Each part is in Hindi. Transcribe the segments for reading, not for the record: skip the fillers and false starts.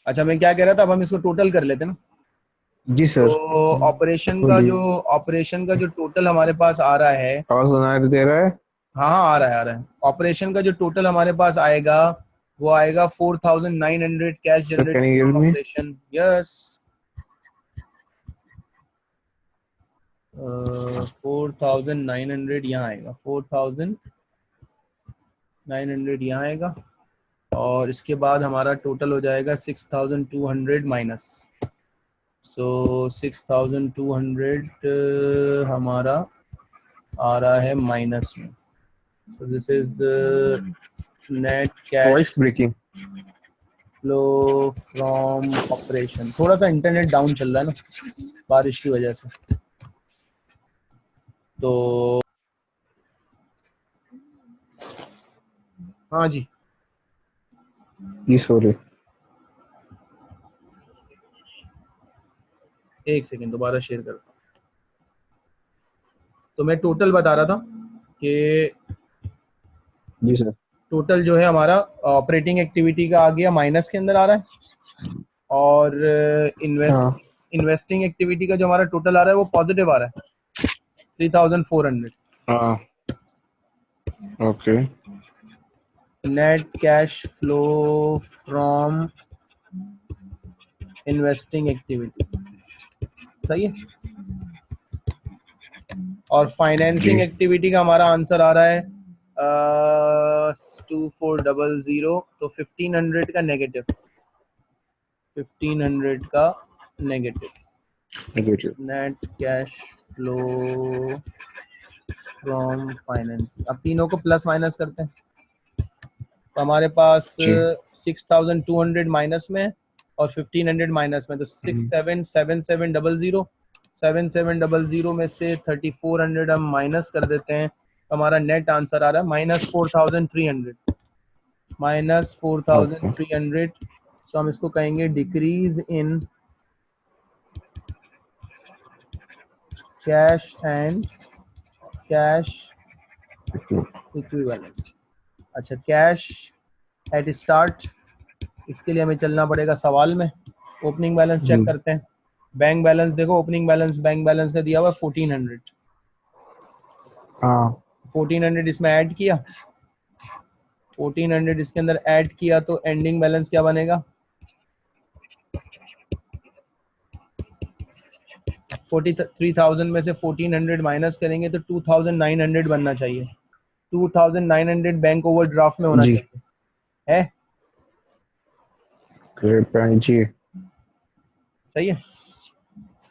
अच्छा मैं क्या कह रहा था, अब हम इसको टोटल कर लेते ना। जी तो सर। बोलिए। ऑपरेशन का जो टोटल हमारे पास आ रहा है। आवाज सुनाई दे रहा है? हाँ हाँ, आ रहा है आ रहा है। ऑपरेशन का जो टोटल हमारे पास आएगा वो आएगा 4900 cash sir can generated you here from me? Operation. Yes. 4900 यहाँ आएगा, 4900 यहाँ आएगा। और इसके बाद हमारा टोटल हो जाएगा 6200 माइनस। सो 6200 हमारा आ रहा है माइनस में। So this is net cash voice breaking. Flow from operation. थोड़ा सा इंटरनेट डाउन चल रहा है ना बारिश की वजह से। तो हाँ जी, जी सॉरी। एक सेकेंड दोबारा शेयर करता हूँ। तो मैं टोटल बता रहा था कि जी सर। टोटल जो है हमारा ऑपरेटिंग एक्टिविटी का आ गया माइनस के अंदर आ रहा है। और हाँ। इन्वेस्टिंग एक्टिविटी का जो हमारा टोटल आ रहा है वो पॉजिटिव आ रहा है 3400। हाँ। Okay. Net cash flow from investing activity. सही है। और फाइनेंसिंग जी। एक्टिविटी का हमारा आंसर आ रहा है 2400। तो 1500 का नेगेटिव, 1500 का negative negative. Net cash flow from financing. अब तीनों को प्लस माइनस करते हैं। तो हमारे पास जी। 6200 माइनस में और 1500 माइनस में, तो हम्म। 677700। 7700 में से 3400 हम माइनस कर देते हैं तो हमारा नेट आंसर आ रहा है -4300। ओके। -4300। सो हम इसको कहेंगे decrease in cash and cash equivalent. अच्छा, कैश एट स्टार्ट, इसके लिए हमें चलना पड़ेगा सवाल में। ओपनिंग बैलेंस चेक हम्म। करते हैं। बैंक बैलेंस देखो, ओपनिंग बैलेंस बैंक बैलेंस का दिया हुआ 1400। हाँ। 1400 इसमें ऐड किया, 1400 इसके अंदर ऐड किया तो एंडिंग बैलेंस क्या बनेगा? 43,000 में से 1400 माइनस करेंगे तो 2900 बनना चाहिए। 2900 बैंक ओवरड्राफ्ट में होना जी। चाहिए है। ग्रेट पॉइंट जी। सही है।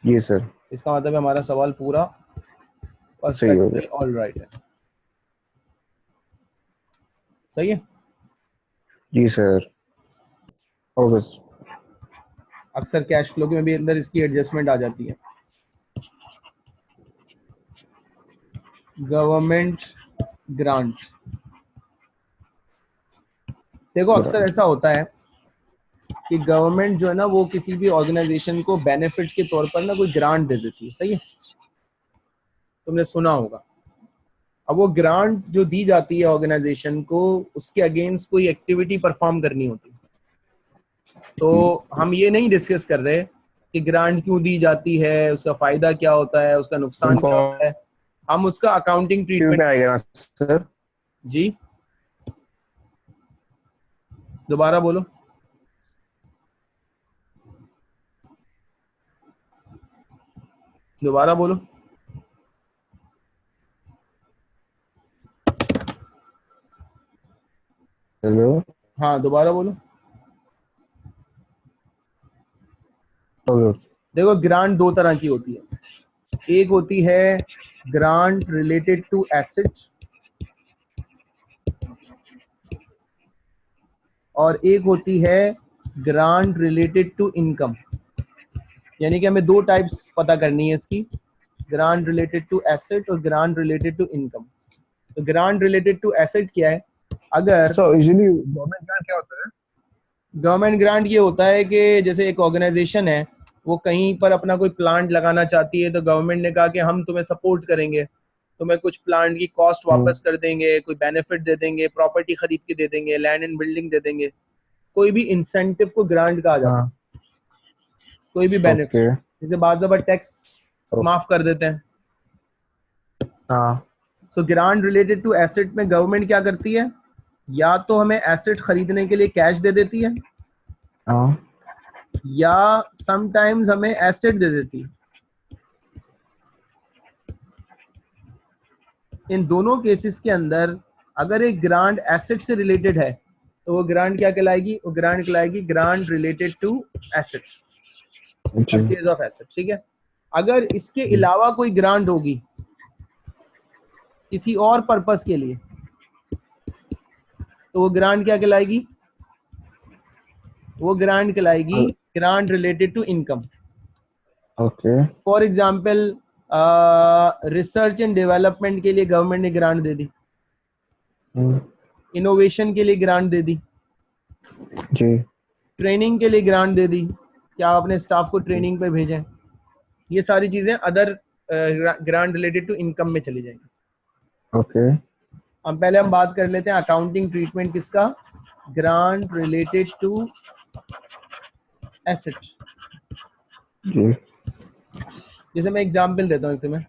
जी सर। इसका मतलब हमारा सवाल पूरा सही हो परफेक्टली गया। ऑल राइट है। सही है। जी सर। ओके। अक्सर कैश फ्लो के में भी अंदर इसकी एडजस्टमेंट आ जाती है। गवर्नमेंट ग्रांट, देखो अक्सर ऐसा होता है कि गवर्नमेंट जो है ना वो किसी भी ऑर्गेनाइजेशन को बेनिफिट के तौर पर ना कोई ग्रांट दे देती है। सही है, तुमने सुना होगा। अब वो ग्रांट जो दी जाती है ऑर्गेनाइजेशन को, उसके अगेंस्ट कोई एक्टिविटी परफॉर्म करनी होती है। तो हम ये नहीं डिस्कस कर रहे कि ग्रांट क्यों दी जाती है, उसका फायदा क्या होता है, उसका नुकसान क्या होता है। इम्पोर्टेंट हम उसका अकाउंटिंग ट्रीटमेंट। पे आएगा ना सर? जी, दोबारा बोलो। दोबारा बोलो। हेलो। हाँ दोबारा बोलो। ओके। देखो ग्रांट दो तरह की होती है। एक होती है ग्रांट रिलेटेड टू एसेट, और एक होती है ग्रांट रिलेटेड टू इनकम। यानी कि हमें दो टाइप्स पता करनी है इसकी, ग्रांट रिलेटेड टू एसेट और ग्रांट रिलेटेड टू इनकम। तो ग्रांट रिलेटेड टू एसेट क्या है? अगर सो यूजुअली गवर्नमेंट का क्या होता है? गवर्नमेंट ग्रांट ये होता है कि जैसे एक ऑर्गेनाइजेशन है, वो कहीं पर अपना कोई प्लांट लगाना चाहती है, तो गवर्नमेंट ने कहा कि हम तुम्हें सपोर्ट करेंगे, तुम्हें कुछ प्लांट की कॉस्ट हम्म। वापस कर देंगे, कोई बेनिफिट दे देंगे, प्रॉपर्टी खरीद के दे देंगे, लैंड एंड बिल्डिंग दे देंगे। कोई भी इंसेंटिव को ग्रांट कहा जाता है, हाँ कोई भी बेनिफिट, ओके जैसे बाद दफा टैक्स माफ कर देते हैं। हाँ सो ग्रांट रिलेटेड टू एसेट में गवर्नमेंट क्या करती है, या तो हमें एसेट खरीदने के लिए कैश दे देती है, हाँ या समटाइम्स हमें एसेट दे देती है। इन दोनों केसेस के अंदर अगर एक ग्रांट एसेट से रिलेटेड है तो वो ग्रांट क्या कहलाएगी, वो ग्रांट कहलाएगी ग्रांट रिलेटेड टू एसेट, जी परचेज ऑफ एसेट। ठीक है, अगर इसके अलावा कोई ग्रांट होगी किसी और पर्पस के लिए तो वो ग्रांट क्या कहलाएगी, वो ग्रांट कहलाएगी grant related to income. Okay for example research and development के लिए गवर्नमेंट ने ग्रांट दे दी, इनोवेशन के लिए ग्रांट दे दी, जी ट्रेनिंग के लिए ग्रांट दे दी कि आप अपने स्टाफ को ट्रेनिंग पे भेजें। ये सारी चीजें other grant related to income में चली जाएंगी। ओके हम पहले बात कर लेते हैं अकाउंटिंग ट्रीटमेंट किसका, ग्रांट रिलेटेड टू एसेट। जी जैसे मैं एग्जांपल देता हूँ तुम्हें,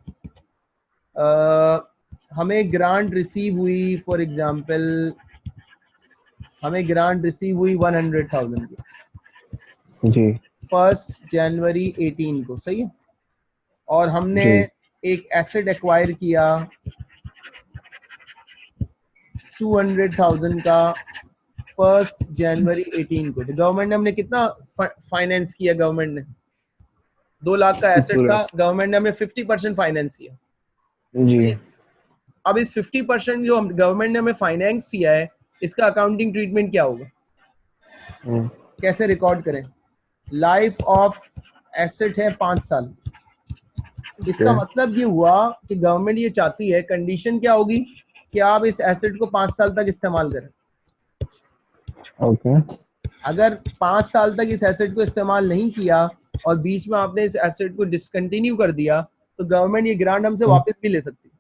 हमें ग्रांट रिसीव हुई, फॉर एग्जांपल हमें ग्रांट रिसीव हुई 100,000 की जी 1 जनवरी 18 को, सही है, और हमने जी एक एसेट एक्वायर किया 200,000 का 1 जनवरी 18 को। तो गवर्नमेंट ने हमने कितना फाइनेंस किया, गवर्नमेंट ने 2 लाख का एसेट पूरा था, गवर्नमेंट ने हमें 50% फाइनेंस किया। जी अब इस 50% जो गवर्नमेंट ने हमें फाइनेंस किया है इसका अकाउंटिंग ट्रीटमेंट क्या होगा, कैसे रिकॉर्ड करें। लाइफ ऑफ एसेट है 5 साल। इसका मतलब ये हुआ कि गवर्नमेंट ये चाहती है, कंडीशन क्या होगी कि आप इस एसेट को 5 साल तक इस्तेमाल करें। ओके अगर 5 साल तक इस एसेट को इस्तेमाल नहीं किया और बीच में आपने इस एसेट को डिसकंटिन्यू कर दिया तो गवर्नमेंट ये ग्रांट हमसे वापस भी ले सकती है।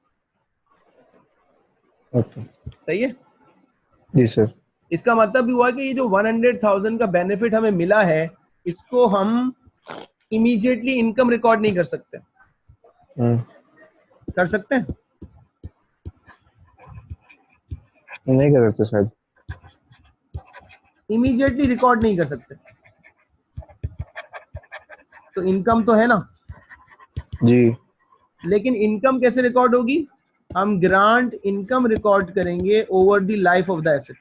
ओके सही है, जी सर इसका मतलब भी हुआ कि ये जो 100,000 का बेनिफिट हमें मिला है इसको हम इमीडिएटली इनकम रिकॉर्ड नहीं कर सकते। कर सकते हैं, नहीं कर सकते शायद। इमीडिएटली रिकॉर्ड नहीं कर सकते। तो इनकम तो है ना, जी लेकिन इनकम कैसे रिकॉर्ड होगी, हम ग्रांट इनकम रिकॉर्ड करेंगे over the life of the asset.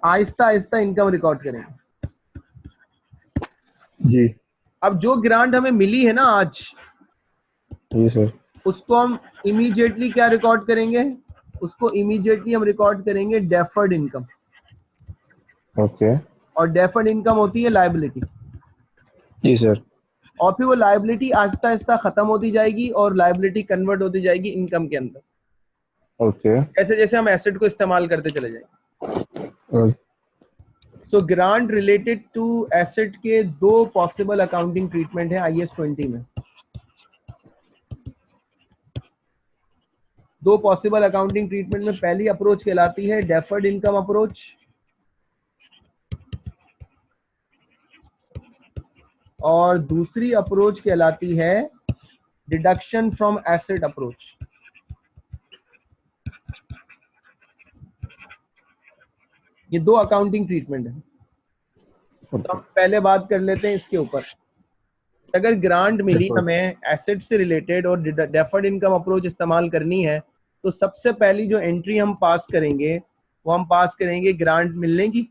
Aahista Aahista income record करेंगे। जी अब जो ग्रांट हमें मिली है ना आज, जी सर उसको हम इमीडिएटली क्या रिकॉर्ड करेंगे, उसको इमीडिएटली हम रिकॉर्ड करेंगे डेफर्ड इनकम। ओके और डेफर्ड इनकम होती है लायबिलिटी। जी सर और फिर वो लायबिलिटी आहिस्ता आहिस्ता खत्म होती जाएगी और लायबिलिटी कन्वर्ट होती जाएगी इनकम के अंदर, ओके जैसे जैसे हम एसेट को इस्तेमाल करते चले जाएंगे। सो ग्रांट रिलेटेड टू एसेट के 2 पॉसिबल अकाउंटिंग ट्रीटमेंट है IAS 20 में। 2 पॉसिबल अकाउंटिंग ट्रीटमेंट में पहली अप्रोच कहलाती है डेफर्ड इनकम अप्रोच, और दूसरी अप्रोच कहलाती है डिडक्शन फ्रॉम एसेट अप्रोच। ये 2 अकाउंटिंग ट्रीटमेंट है। तो हम पहले बात कर लेते हैं इसके ऊपर। अगर ग्रांट मिली हमें एसेट से रिलेटेड और डेफर्ड इनकम अप्रोच इस्तेमाल करनी है तो सबसे पहली जो एंट्री हम पास करेंगे वो हम पास करेंगे ग्रांट मिलने की,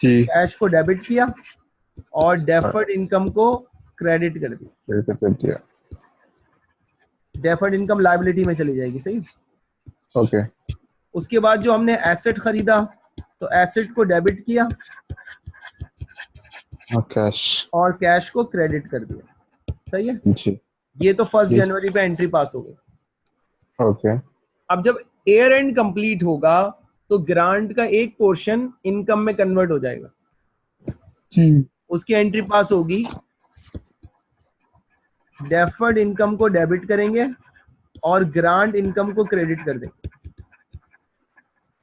कैश को डेबिट किया और डेफर्ड इनकम को क्रेडिट कर दिया। डेफर्ड इनकम लायबिलिटी में चली जाएगी, सही। ओके उसके बाद जो हमने एसेट खरीदा तो एसेट को डेबिट किया और कैश को क्रेडिट कर दिया, सही है जी ये तो 1 जनवरी पे एंट्री पास हो गई। ओके अब जब ईयर एंड कंप्लीट होगा तो ग्रांट का एक पोर्शन इनकम में कन्वर्ट हो जाएगा, जी उसकी एंट्री पास होगी। डेफर्ड इनकम को डेबिट करेंगे और ग्रांट इनकम को क्रेडिट कर देंगे।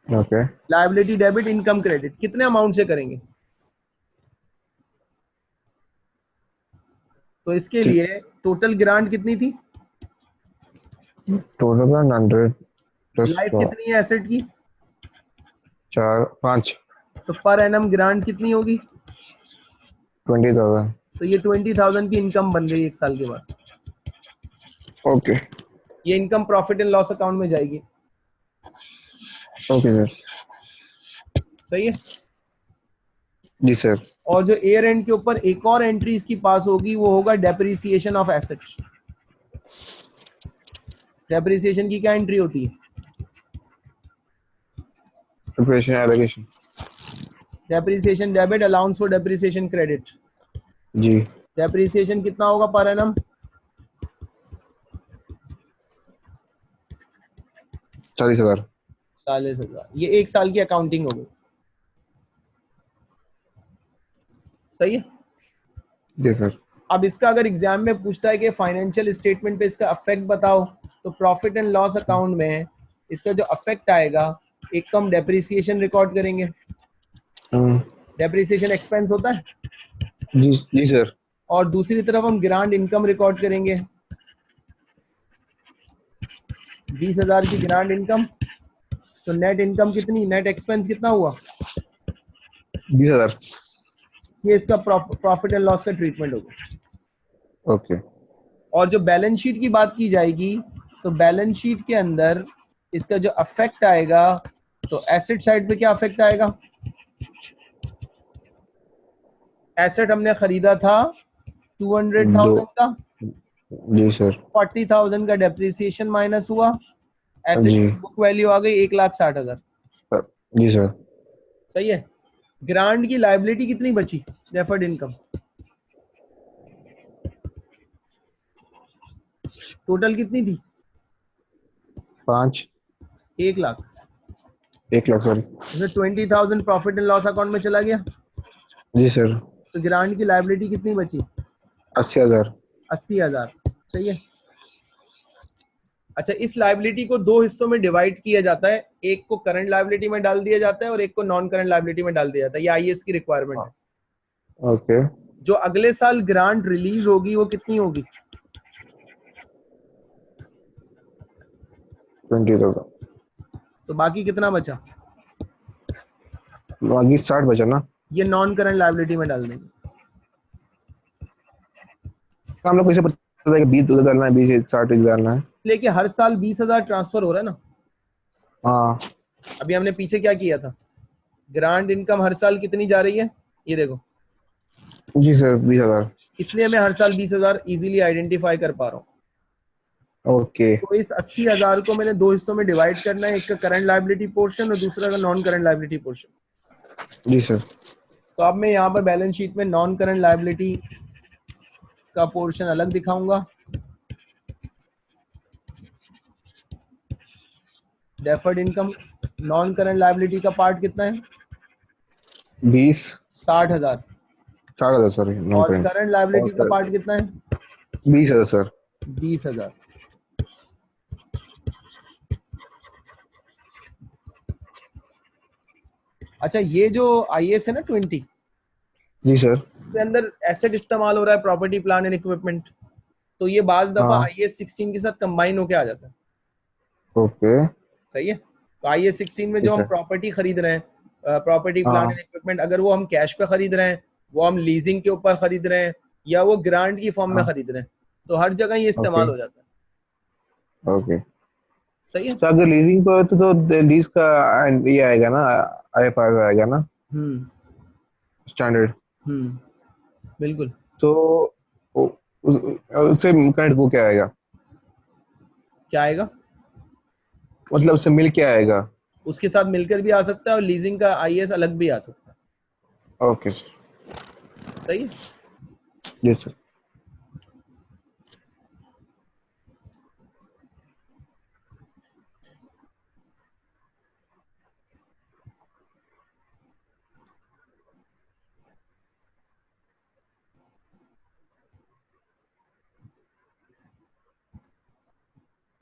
Okay. Liability debit, income credit, कितने अमाउंट से करेंगे? तो इसके लिए टोटल ग्रांट कितनी थी? टोटल का 100 प्लस लाइफ कितनी है एसेट की? 5 तो पर एनम ग्रांट कितनी होगी? 20,000। तो ये 20,000 की इनकम बन गई एक साल के बाद। ओके। ये income profit and loss account में जाएगी। Okay sir. सही है। जी सर। और जो ईयर एंड के ऊपर एक और एंट्री इसकी पास होगी, वो होगा डेप्रिसिएशन ऑफ एसेट्स। डेप्रिसिएशन की क्या एंट्री होती है? Preparation allocation. Depreciation debit, allowance for depreciation credit. जी। डेप्रिसिएशन कितना होगा पर एनम? 40,000। 40,000। ये एक साल की अकाउंटिंग होगी। सही है। जी सर। अब इसका अगर एग्जाम में पूछता है कि फाइनेंशियल स्टेटमेंट पे इसका अफेक्ट बताओ, तो प्रॉफिट एंड लॉस अकाउंट में इसका जो अफेक्ट आएगा, एक तो हम डेप्रिसिएशन रिकॉर्ड करेंगे। डेप्रिसिएशन एक्सपेंस होता है। जी जी सर। और दूसरी तरफ हम ग्रांट इनकम रिकॉर्ड करेंगे। 20,000 की ग्रांट इनकम, तो नेट इनकम कितनी, नेट एक्सपेंस कितना हुआ? 20,000। ये इसका प्रॉफिट एंड लॉस का ट्रीटमेंट होगा। ओके। और जो बैलेंस शीट की बात की जाएगी, तो बैलेंस शीट के अंदर इसका जो अफेक्ट आएगा, तो एसेट साइड पे क्या अफेक्ट आएगा? एसेट हमने खरीदा था 2। 200,000 का, जी सर। 40,000 का डेप्रिसिएशन माइनस हुआ, एसेट जी। की बुक वैल्यू आ गई 1,60,000। जी सर। सही है। ग्रांट की लायबिलिटी कितनी बची, डेफर्ड इनकम? टोटल कितनी थी? 5। 1,00,000। 1 लाख सर। जैसे 20,000 प्रॉफिट एंड लॉस अकाउंट में चला गया, जी सर। तो ग्रांट की लायबिलिटी कितनी बची? 80,000। 80,000। सही है। अच्छा, इस लायबिलिटी को दो हिस्सों में डिवाइड किया जाता है, एक को करंट लायबिलिटी में डाल दिया जाता है और एक को नॉन करंट लायबिलिटी में डाल दिया जाता है। ये आईएएस की रिक्वायरमेंट है। ओके। जो अगले साल ग्रांट रिलीज होगी वो कितनी होगी? 20,000। तो बाकी कितना बचा? बाकी 60 बचा ना। ये नॉन करंट लायबिलिटी में डाल देंगे। हम लोग कैसे पता है कि 20 उधर डालना है, 20 60 इधर डालना है? लेकिन हर साल 20,000 ट्रांसफर हो रहा है ना। हाँ। अभी हमने पीछे क्या किया था, ग्रांट इनकम हर साल कितनी जा रही है, ये देखो। जी सर, 20,000। इसलिए मैं हर साल 20,000 इजीली आइडेंटिफाई कर पा रहा हूँ। ओके। तो इस 80,000 को मैंने दो हिस्सों में डिवाइड करना है, एक का करंट लायबिलिटी पोर्शन और दूसरा का नॉन करंट लायबिलिटी पोर्शन। जी सर। तो अब मैं यहाँ पर बैलेंस शीट में नॉन करंट लायबिलिटी का पोर्शन अलग दिखाऊंगा। Deferred income, non current liability का पार्ट कितना है? 20। 60,000। 60,000 सॉरी, नॉन और करेंट। करंट और लायबिलिटी का सर पार्ट कितना है? 20,000 सर। 20,000। अच्छा, ये जो आईएएस है ना 20, जी सर। के अंदर एसेट इस्तेमाल हो रहा है, प्रॉपर्टी प्लान एंड इक्विपमेंट, तो ये बाज दफा हाँ। आईएएस 16 के साथ कंबाइन होके आ जाता है। ओके। सही है। तो आईएएस 16 में जी जो हम सर। प्रॉपर्टी खरीद रहे हैं, प्रॉपर्टी प्लान हाँ। एंड इक्विपमेंट, अगर वो हम कैश पे खरीद रहे हैं, वो हम लीजिंग के ऊपर खरीद रहे हैं, या वो ग्रांट की फॉर्म में हाँ। खरीद रहे हैं, तो हर जगह ये ओके। इस्तेमाल हो जाता है। ओके। सही है। तो अगर लीजिंग पर तो लीज का ये आएगा ना, आईएफआरएस आएगा ना, हम्म। स्टैंडर्ड। बिल्कुल। तो उससे कनेक्ट को क्या आएगा? क्या आएगा? मतलब उससे मिल क्या आएगा? उसके साथ मिलकर भी आ सकता है और लीजिंग का आईएएस अलग भी आ सकता है। Okay sir. सही है। जी सर।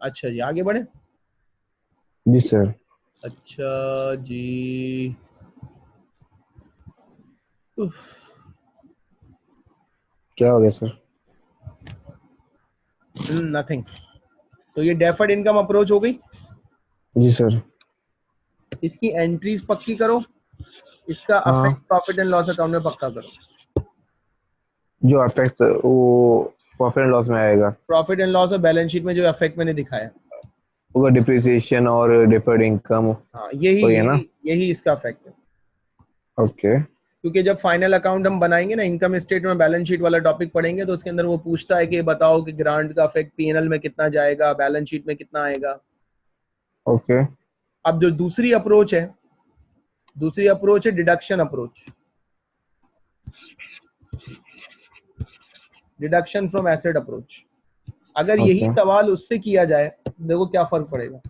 अच्छा जी, आगे बढ़े। जी सर। अच्छा जी। उफ, क्या हो गया सर? नथिंग। तो ये डेफर्ड इनकम अप्रोच हो गई। जी सर। इसकी एंट्रीज पक्की करो, इसका हाँ, affect profit and loss account में पक्का करो। जो अफेक्ट वो प्रॉफिट एंड लॉस में आएगा, प्रॉफिट एंड लॉस और बैलेंस शीट में जो अफेक्ट मैंने दिखाया, होगा डिप्रिसिएशन और डिफर्ड इनकम, हाँ यही वही है ना? यही यही इसका अफेक्ट है। ओके। क्योंकि जब फाइनल अकाउंट हम बनाएंगे ना, इनकम स्टेटमेंट बैलेंस शीट वाला टॉपिक पढ़ेंगे, तो उसके अंदर वो पूछता है कि बताओ कि ग्रांट का अफेक्ट पीएनएल में कितना जाएगा, बैलेंस शीट में कितना आएगा। ओके। अब जो दूसरी अप्रोच है deduction approach, deduction from asset approach. अगर यही ओके। सवाल उससे किया जाए, देखो क्या फर्क पड़ेगा।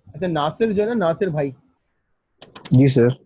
अच्छा, नासिर जो है ना, नासिर भाई, जी सर।